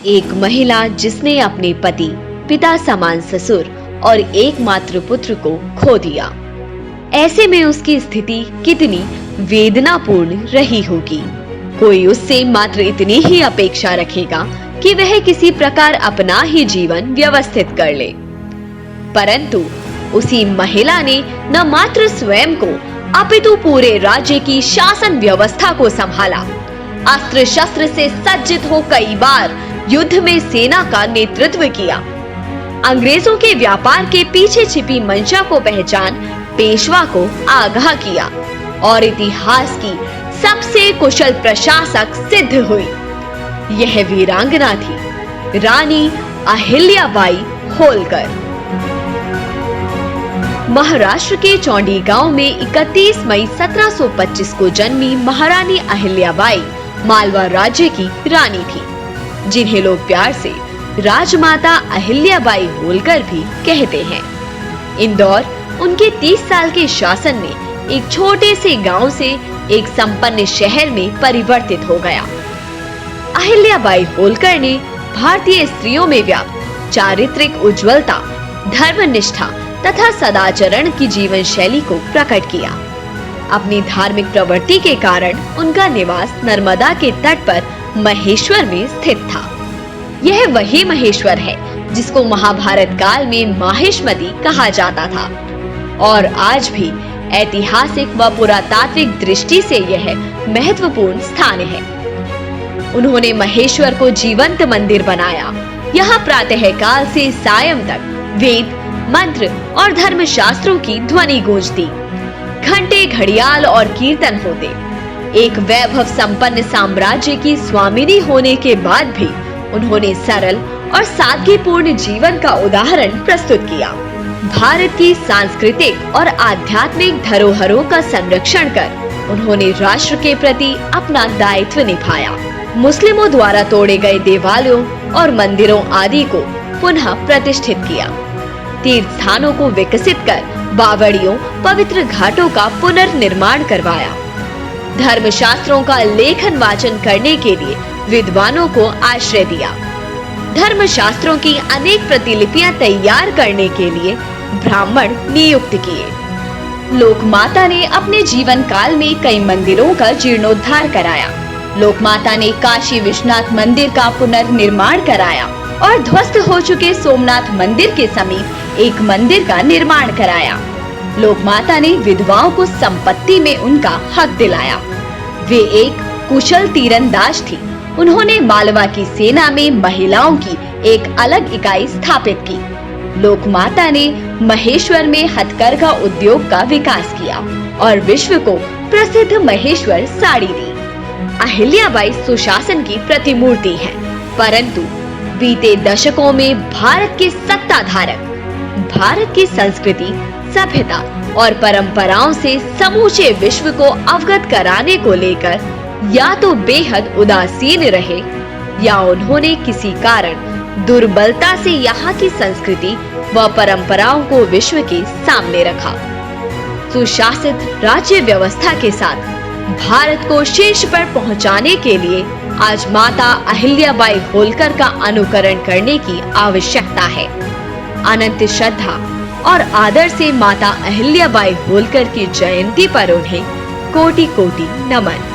एक महिला जिसने अपने पति, पिता समान ससुर और एकमात्र पुत्र को खो दिया। ऐसे में उसकी स्थिति कितनी वेदनापूर्ण रही होगी। कोई उससे मात्र इतनी ही अपेक्षा रखेगा कि वह किसी प्रकार अपना ही जीवन व्यवस्थित कर ले, परंतु उसी महिला ने न मात्र स्वयं को अपितु पूरे राज्य की शासन व्यवस्था को संभाला। अस्त्र शस्त्र से सज्जित हो कई बार युद्ध में सेना का नेतृत्व किया। अंग्रेजों के व्यापार के पीछे छिपी मंशा को पहचान पेशवा को आगाह किया और इतिहास की सबसे कुशल प्रशासक सिद्ध हुई। यह वीरांगना थी रानी अहिल्याबाई होलकर। महाराष्ट्र के चौंडी गांव में 31 मई 1725 को जन्मी महारानी अहिल्याबाई मालवा राज्य की रानी थी, जिन्हें लोग प्यार से राजमाता अहिल्याबाई होलकर भी कहते हैं। इंदौर उनके 30 साल के शासन में एक छोटे से गांव से एक संपन्न शहर में परिवर्तित हो गया। अहिल्याबाई होलकर ने भारतीय स्त्रियों में व्याप्त चारित्रिक उज्ज्वलता, धर्मनिष्ठा तथा सदाचरण की जीवन शैली को प्रकट किया। अपनी धार्मिक प्रवृत्ति के कारण उनका निवास नर्मदा के तट पर महेश्वर में स्थित था। यह वही महेश्वर है जिसको महाभारत काल में माहिष्मती कहा जाता था और आज भी ऐतिहासिक व पुरातात्विक दृष्टि से यह महत्वपूर्ण स्थान है। उन्होंने महेश्वर को जीवंत मंदिर बनाया। यहाँ प्रातः काल से सायं तक वेद, मंत्र और धर्मशास्त्रों की ध्वनि गूंजती, घंटे, घड़ियाल और कीर्तन होते। एक वैभव संपन्न साम्राज्य की स्वामिनी होने के बाद भी उन्होंने सरल और सादगीपूर्ण जीवन का उदाहरण प्रस्तुत किया। भारत की सांस्कृतिक और आध्यात्मिक धरोहरों का संरक्षण कर उन्होंने राष्ट्र के प्रति अपना दायित्व निभाया। मुस्लिमों द्वारा तोड़े गए देवालयों और मंदिरों आदि को पुनः प्रतिष्ठित किया। तीर्थ स्थानों को विकसित कर बावड़ियों, पवित्र घाटों का पुनर्निर्माण करवाया। धर्मशास्त्रों का लेखन वाचन करने के लिए विद्वानों को आश्रय दिया। धर्मशास्त्रों की अनेक प्रतिलिपियां तैयार करने के लिए ब्राह्मण नियुक्त किए। लोकमाता ने अपने जीवन काल में कई मंदिरों का जीर्णोद्धार कराया। लोकमाता ने काशी विश्वनाथ मंदिर का पुनर्निर्माण कराया और ध्वस्त हो चुके सोमनाथ मंदिर के समीप एक मंदिर का निर्माण कराया। लोकमाता ने विधवाओं को संपत्ति में उनका हक दिलाया। वे एक कुशल तीरंदाज थी। उन्होंने मालवा की सेना में महिलाओं की एक अलग इकाई स्थापित की। लोकमाता ने महेश्वर में हथकरघा उद्योग का विकास किया और विश्व को प्रसिद्ध महेश्वर साड़ी दी। अहिल्याबाई सुशासन की प्रतिमूर्ति है, परंतु बीते दशकों में भारत के सत्ताधारक भारत की संस्कृति, सभ्यता और परंपराओं से समूचे विश्व को अवगत कराने को लेकर या तो बेहद उदासीन रहे या उन्होंने किसी कारण दुर्बलता से यहाँ की संस्कृति व परंपराओं को विश्व के सामने रखा। सुशासित राज्य व्यवस्था के साथ भारत को शीर्ष पर पहुंचाने के लिए आज माता अहिल्याबाई होलकर का अनुकरण करने की आवश्यकता है। अनंत श्रद्धा और आदर से माता अहिल्याबाई होलकर की जयंती पर उन्हें कोटि कोटि नमन।